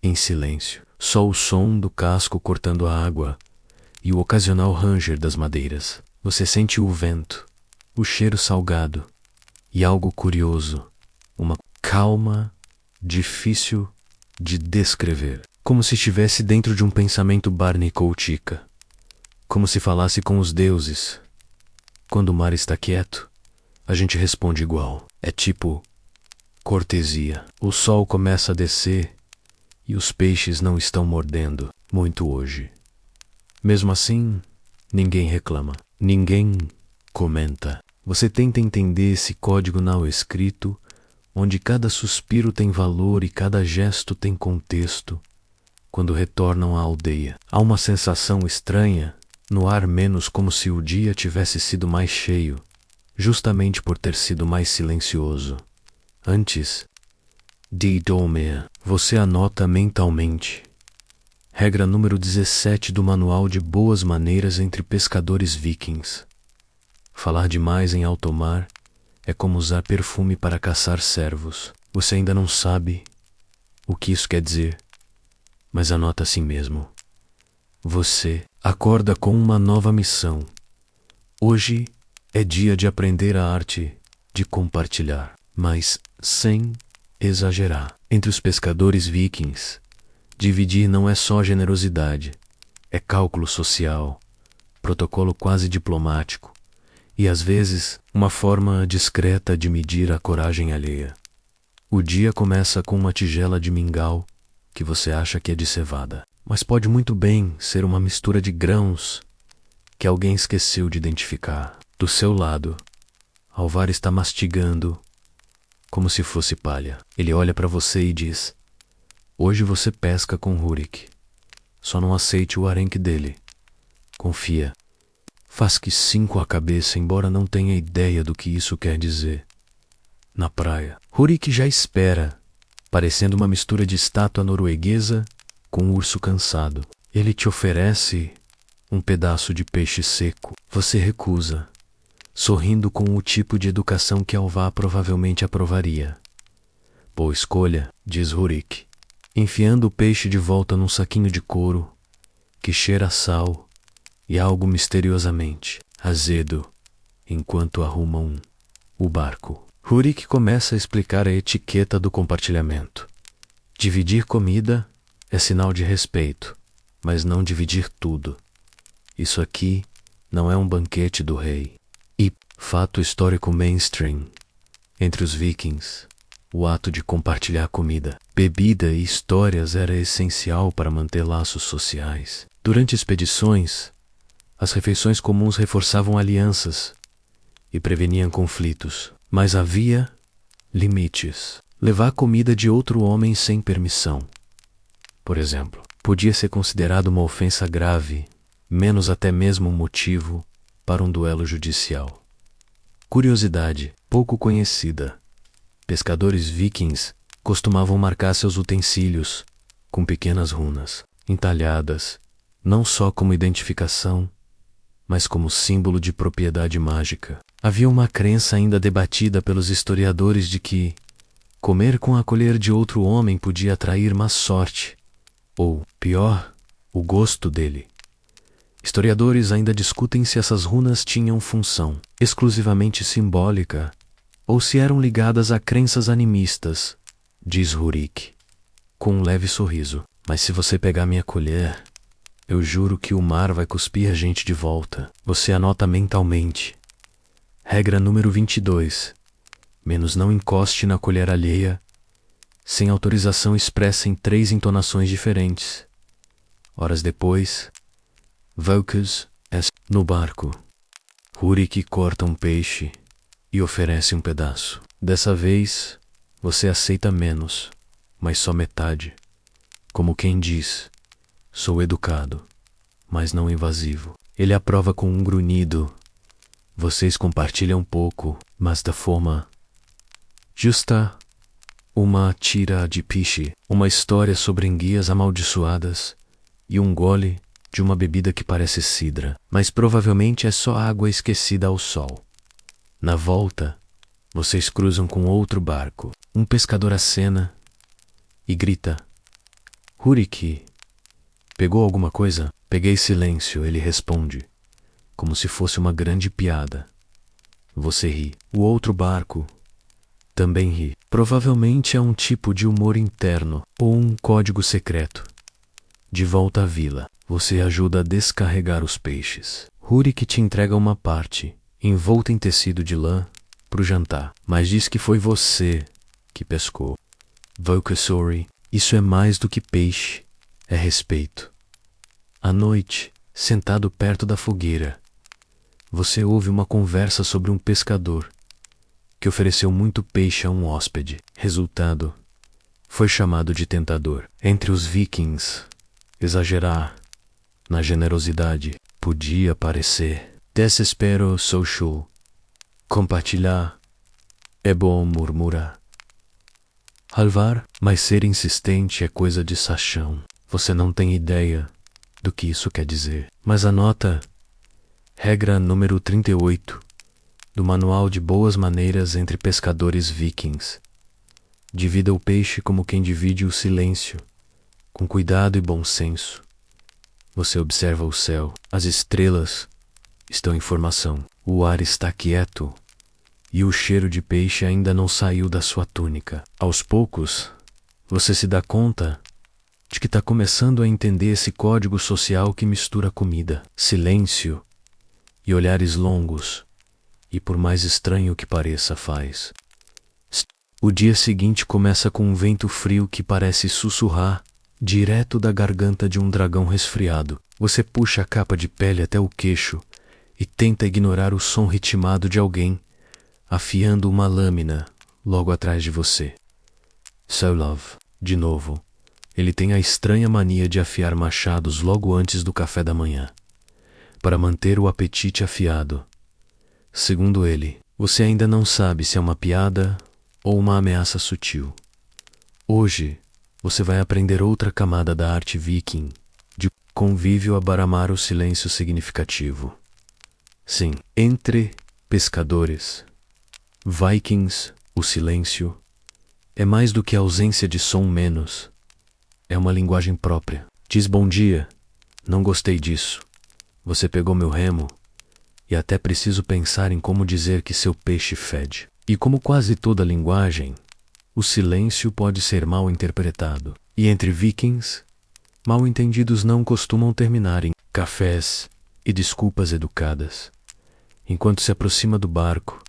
em silêncio. Só o som do casco cortando a água e o ocasional ranger das madeiras. Você sente o vento, o cheiro salgado e algo curioso, uma calma difícil de descrever, como se estivesse dentro de um pensamento Barney Kouchika, como se falasse com os deuses. Quando o mar está quieto, a gente responde igual. É tipo cortesia. O sol começa a descer e os peixes não estão mordendo muito hoje. Mesmo assim, ninguém reclama, ninguém comenta. Você tenta entender esse código não escrito, onde cada suspiro tem valor e cada gesto tem contexto, quando retornam à aldeia. Há uma sensação estranha no ar, menos como se o dia tivesse sido mais cheio, justamente por ter sido mais silencioso. Antes de dormir, você anota mentalmente. Regra número 17 do Manual de Boas Maneiras entre Pescadores Vikings. Falar demais em alto mar é como usar perfume para caçar cervos. Você ainda não sabe o que isso quer dizer, mas anota assim mesmo. Você acorda com uma nova missão. Hoje é dia de aprender a arte de compartilhar, mas sem exagerar. Entre os pescadores vikings, dividir não é só generosidade, é cálculo social, protocolo quase diplomático e, às vezes, uma forma discreta de medir a coragem alheia. O dia começa com uma tigela de mingau que você acha que é de cevada, mas pode muito bem ser uma mistura de grãos que alguém esqueceu de identificar. Do seu lado, Alvar está mastigando como se fosse palha. Ele olha para você e diz: hoje você pesca com Rurik. Só não aceite o arenque dele. Confia. Faz que 5 a cabeça, embora não tenha ideia do que isso quer dizer. Na praia, Rurik já espera, parecendo uma mistura de estátua norueguesa com um urso cansado. Ele te oferece um pedaço de peixe seco. Você recusa, sorrindo com o tipo de educação que Alvar provavelmente aprovaria. Boa escolha, diz Rurik, enfiando o peixe de volta num saquinho de couro que cheira a sal e algo misteriosamente azedo, enquanto arrumam o barco. Rurik começa a explicar a etiqueta do compartilhamento. Dividir comida é sinal de respeito, mas não dividir tudo. Isso aqui não é um banquete do rei. E, fato histórico mainstream, entre os vikings, o ato de compartilhar comida, bebida e histórias era essencial para manter laços sociais. Durante expedições, as refeições comuns reforçavam alianças e preveniam conflitos, mas havia limites. Levar comida de outro homem sem permissão, por exemplo, podia ser considerado uma ofensa grave, menos até mesmo um motivo para um duelo judicial. Curiosidade pouco conhecida: pescadores vikings costumavam marcar seus utensílios com pequenas runas, entalhadas, não só como identificação, mas como símbolo de propriedade mágica. Havia uma crença ainda debatida pelos historiadores de que comer com a colher de outro homem podia atrair má sorte, ou, pior, o gosto dele. Historiadores ainda discutem se essas runas tinham função exclusivamente simbólica ou se eram ligadas a crenças animistas, diz Rurik, com um leve sorriso. Mas se você pegar minha colher, eu juro que o mar vai cuspir a gente de volta. Você anota mentalmente. Regra número 22. Menos não encoste na colher alheia, sem autorização expressa em 3 entonações diferentes. Horas depois, Vulcus no barco. Rurik corta um peixe e oferece um pedaço. Dessa vez, você aceita menos, mas só metade. Como quem diz: sou educado, mas não invasivo. Ele aprova com um grunhido. Vocês compartilham um pouco, mas da forma justa. Uma tira de piche, uma história sobre enguias amaldiçoadas e um gole de uma bebida que parece cidra, mas provavelmente é só água esquecida ao sol. Na volta, vocês cruzam com outro barco. Um pescador acena e grita: Rurik, pegou alguma coisa? Peguei silêncio, ele responde, como se fosse uma grande piada. Você ri. O outro barco também ri. Provavelmente é um tipo de humor interno ou um código secreto. De volta à vila, você ajuda a descarregar os peixes. Rurik te entrega uma parte, envolta em tecido de lã, para o jantar, mas diz que foi você que pescou. Vulcusori, isso é mais do que peixe, é respeito. À noite, sentado perto da fogueira, você ouve uma conversa sobre um pescador que ofereceu muito peixe a um hóspede. Resultado: foi chamado de tentador. Entre os vikings, exagerar na generosidade podia parecer desespero social. Compartilhar é bom, murmurar. Halvar, mas ser insistente é coisa de sachão. Você não tem ideia do que isso quer dizer. Mas anota regra número 38 do Manual de Boas Maneiras entre Pescadores Vikings. Divida o peixe como quem divide o silêncio, com cuidado e bom senso. Você observa o céu, as estrelas estão em formação, o ar está quieto e o cheiro de peixe ainda não saiu da sua túnica. Aos poucos, você se dá conta de que está começando a entender esse código social que mistura comida, silêncio e olhares longos, e por mais estranho que pareça, faz. O dia seguinte começa com um vento frio que parece sussurrar direto da garganta de um dragão resfriado. Você puxa a capa de pele até o queixo e tenta ignorar o som ritmado de alguém afiando uma lâmina logo atrás de você. Soulove, de novo, ele tem a estranha mania de afiar machados logo antes do café da manhã, para manter o apetite afiado. Segundo ele, você ainda não sabe se é uma piada ou uma ameaça sutil. Hoje, você vai aprender outra camada da arte viking, de convívio a baramar o silêncio significativo. Sim, entre pescadores vikings, o silêncio é mais do que a ausência de som menos. É uma linguagem própria. Diz bom dia, não gostei disso. Você pegou meu remo, e até preciso pensar em como dizer que seu peixe fede. E como quase toda linguagem, o silêncio pode ser mal interpretado. E entre vikings, mal entendidos não costumam terminar em cafés e desculpas educadas. Enquanto se aproxima do barco,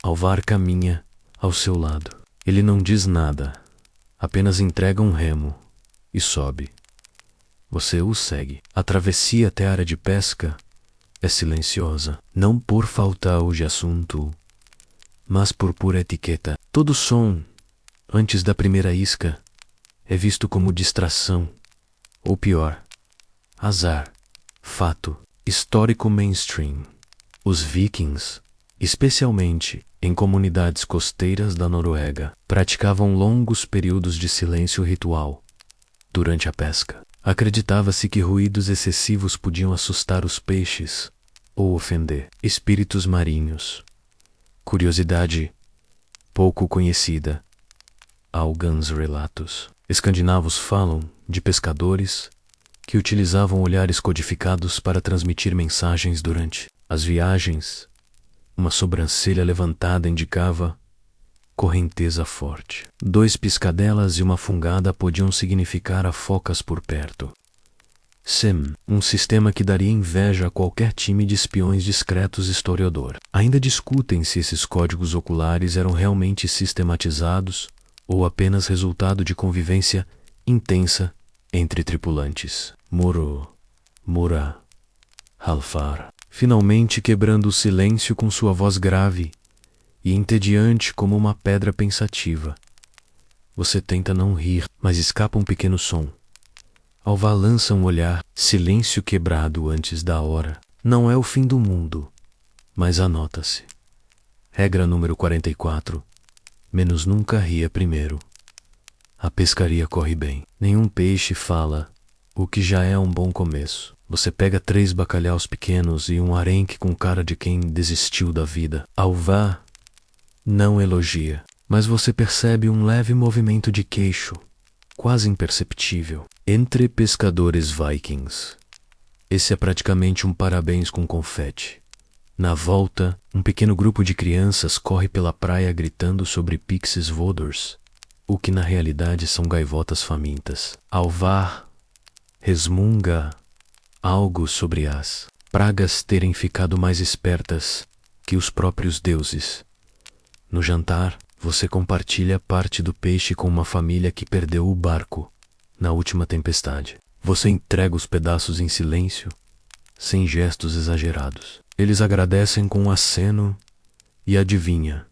Halvar caminha ao seu lado. Ele não diz nada, apenas entrega um remo e sobe. Você o segue. A travessia até a área de pesca é silenciosa, não por falta de assunto, mas por pura etiqueta. Todo som, antes da primeira isca, é visto como distração, ou pior, azar, fato, histórico mainstream. Os vikings, especialmente em comunidades costeiras da Noruega, praticavam longos períodos de silêncio ritual durante a pesca. Acreditava-se que ruídos excessivos podiam assustar os peixes ou ofender espíritos marinhos. Curiosidade pouco conhecida. Alguns relatos escandinavos falam de pescadores que utilizavam olhares codificados para transmitir mensagens durante as viagens. Uma sobrancelha levantada indicava correnteza forte. 2 piscadelas e uma fungada podiam significar a focas por perto. SIM, um sistema que daria inveja a qualquer time de espiões discretos historiador. Ainda discutem se esses códigos oculares eram realmente sistematizados ou apenas resultado de convivência intensa entre tripulantes. Mura, Halvar, finalmente quebrando o silêncio com sua voz grave e entediante como uma pedra pensativa. Você tenta não rir, mas escapa um pequeno som. Halvar lança um olhar, silêncio quebrado antes da hora. Não é o fim do mundo, mas anota-se. Regra número 44. Menos nunca ria primeiro. A pescaria corre bem. Nenhum peixe fala, o que já é um bom começo. Você pega 3 bacalhaus pequenos e um arenque com cara de quem desistiu da vida. Halvar não elogia, mas você percebe um leve movimento de queixo, quase imperceptível, entre pescadores vikings. Esse é praticamente um parabéns com confete. Na volta, um pequeno grupo de crianças corre pela praia gritando sobre pixies voadors, o que na realidade são gaivotas famintas. Halvar resmunga algo sobre as pragas terem ficado mais espertas que os próprios deuses. No jantar, você compartilha parte do peixe com uma família que perdeu o barco na última tempestade. Você entrega os pedaços em silêncio, sem gestos exagerados. Eles agradecem com um aceno e adivinha,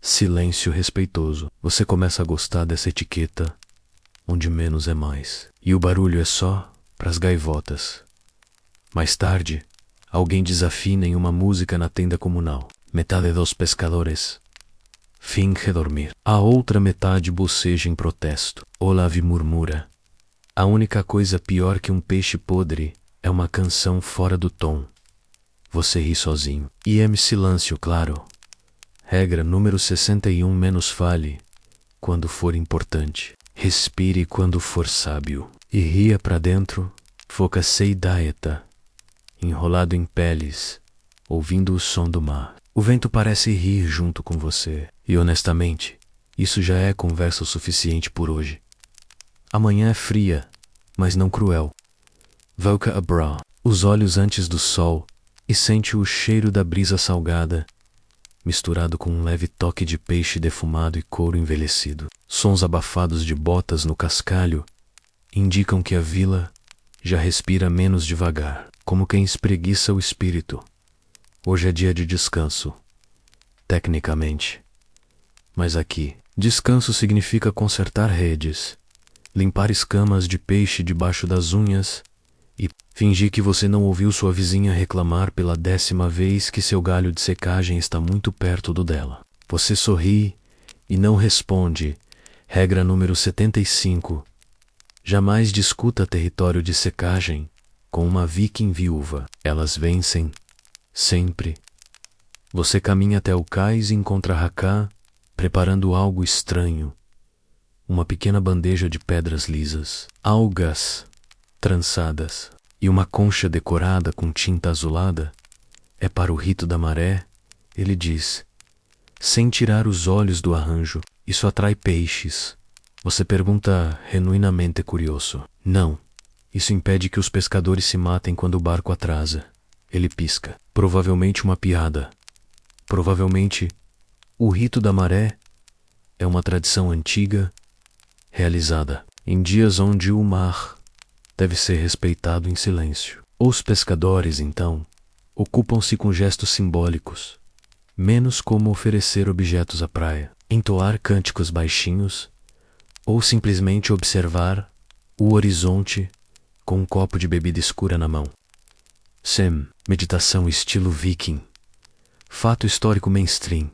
Silêncio respeitoso. Você começa a gostar dessa etiqueta, onde menos é mais. E o barulho é só pras gaivotas. Mais tarde, alguém desafina em uma música na tenda comunal. Metade dos pescadores finge dormir. A outra metade boceja em protesto. Olav murmura: a única coisa pior que um peixe podre é uma canção fora do tom. Você ri sozinho. E silêncio, claro. Regra número 61: menos fale quando for importante. Respire quando for sábio. E ria pra dentro. Foca-se daeta, enrolado em peles, ouvindo o som do mar. O vento parece rir junto com você. E honestamente, isso já é conversa o suficiente por hoje. Amanhã é fria, mas não cruel. Volca abra os olhos antes do sol e sente o cheiro da brisa salgada, misturado com um leve toque de peixe defumado e couro envelhecido. Sons abafados de botas no cascalho indicam que a vila já respira menos devagar, como quem espreguiça o espírito. Hoje é dia de descanso, tecnicamente. Mas aqui, descanso significa consertar redes, limpar escamas de peixe debaixo das unhas e fingir que você não ouviu sua vizinha reclamar pela 10ª vez que seu galho de secagem está muito perto do dela. Você sorri e não responde. Regra número 75. Jamais discuta território de secagem com uma viking viúva. Elas vencem, sempre. Você caminha até o cais e encontra Haká preparando algo estranho. Uma pequena bandeja de pedras lisas, algas trançadas e uma concha decorada com tinta azulada. É para o rito da maré, ele diz, sem tirar os olhos do arranjo. Isso atrai peixes. Você pergunta, genuinamente curioso. Não. Isso impede que os pescadores se matem quando o barco atrasa. Ele pisca. Provavelmente uma piada. Provavelmente, o rito da maré é uma tradição antiga, realizada em dias onde o mar deve ser respeitado em silêncio. Os pescadores, então, ocupam-se com gestos simbólicos, menos como oferecer objetos à praia, entoar cânticos baixinhos ou simplesmente observar o horizonte com um copo de bebida escura na mão. Meditação estilo viking. Fato histórico mainstream.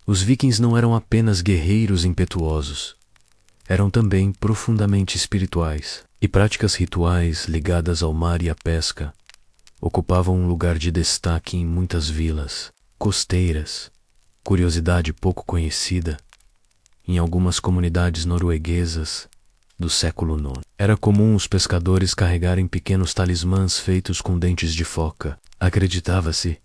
Os vikings não eram apenas guerreiros impetuosos. Eram também profundamente espirituais, e práticas rituais ligadas ao mar e à pesca ocupavam um lugar de destaque em muitas vilas costeiras. Curiosidade pouco conhecida, em algumas comunidades norueguesas do século IX, era comum os pescadores carregarem pequenos talismãs feitos com dentes de foca. Acreditava-se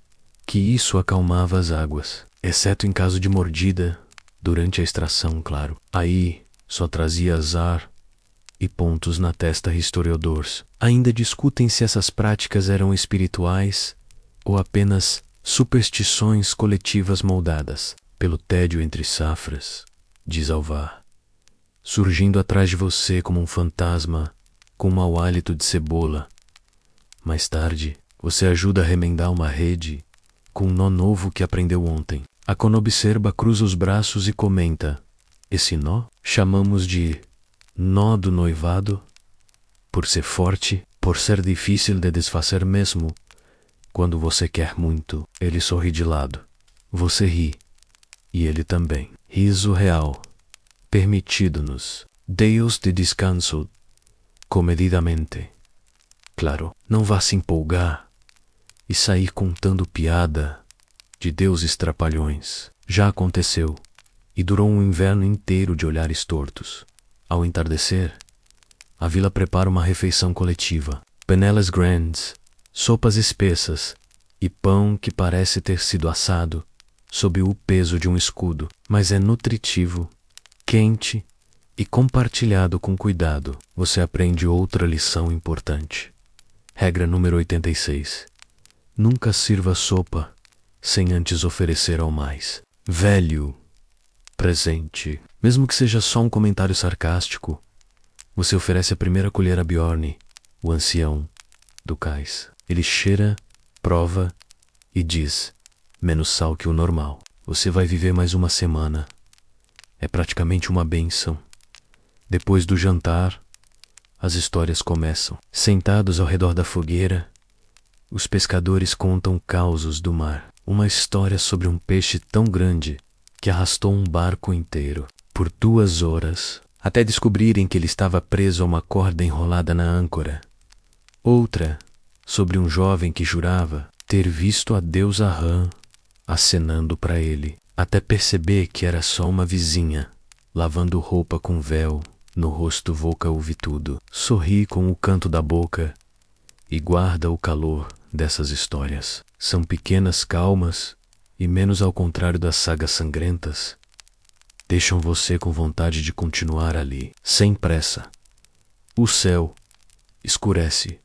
que isso acalmava as águas, exceto em caso de mordida, durante a extração, claro. Aí só trazia azar e pontos na testa historiadores. Ainda discutem se essas práticas eram espirituais ou apenas superstições coletivas moldadas pelo tédio entre safras, diz Alvar, surgindo atrás de você como um fantasma com um mau hálito de cebola. Mais tarde, você ajuda a remendar uma rede com um nó novo que aprendeu ontem. A conobserva cruza os braços e comenta: esse nó chamamos de nó do noivado, por ser forte, por ser difícil de desfazer mesmo quando você quer muito. Ele sorri de lado. Você ri. E ele também. Riso real. Permitido-nos. Deus de descanso. Comedidamente. Claro, não vá se empolgar e sair contando piada de deuses trapalhões. Já aconteceu. E durou um inverno inteiro de olhares tortos. Ao entardecer, a vila prepara uma refeição coletiva. Panelas grandes, sopas espessas e pão que parece ter sido assado sob o peso de um escudo, mas é nutritivo, quente e compartilhado com cuidado. Você aprende outra lição importante. Regra número 86. Nunca sirva sopa sem antes oferecer ao mais velho presente. Mesmo que seja só um comentário sarcástico, você oferece a primeira colher a Bjorn, o ancião do cais. Ele cheira, prova e diz: menos sal que o normal. Você vai viver mais uma semana. É praticamente uma bênção. Depois do jantar, as histórias começam. Sentados ao redor da fogueira, os pescadores contam causos do mar. Uma história sobre um peixe tão grande que arrastou um barco inteiro por 2 horas, até descobrirem que ele estava preso a uma corda enrolada na âncora. Outra sobre um jovem que jurava ter visto a deusa Rã acenando para ele, até perceber que era só uma vizinha, lavando roupa com véu. No rosto Voca ouve tudo, sorri com o canto da boca e guarda o calor dessas histórias. São pequenas calmas e, menos ao contrário das sagas sangrentas, deixam você com vontade de continuar ali, sem pressa. O céu escurece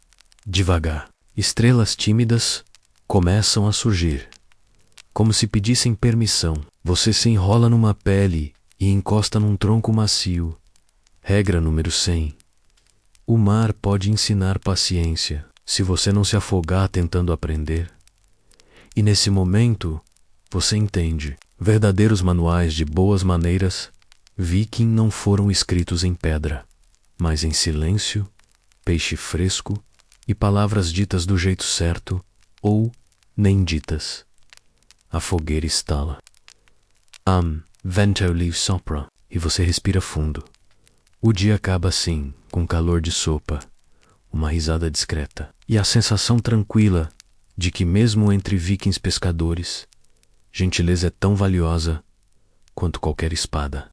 devagar. Estrelas tímidas começam a surgir, como se pedissem permissão. Você se enrola numa pele e encosta num tronco macio. Regra número 100. O mar pode ensinar paciência se você não se afogar tentando aprender. E nesse momento, você entende. Verdadeiros manuais de boas maneiras Viking não foram escritos em pedra, mas em silêncio, peixe fresco e palavras ditas do jeito certo ou nem ditas. A fogueira estala. Vento livre sopra e você respira fundo. O dia acaba assim, com calor de sopa, uma risada discreta e a sensação tranquila de que mesmo entre vikings pescadores, gentileza é tão valiosa quanto qualquer espada.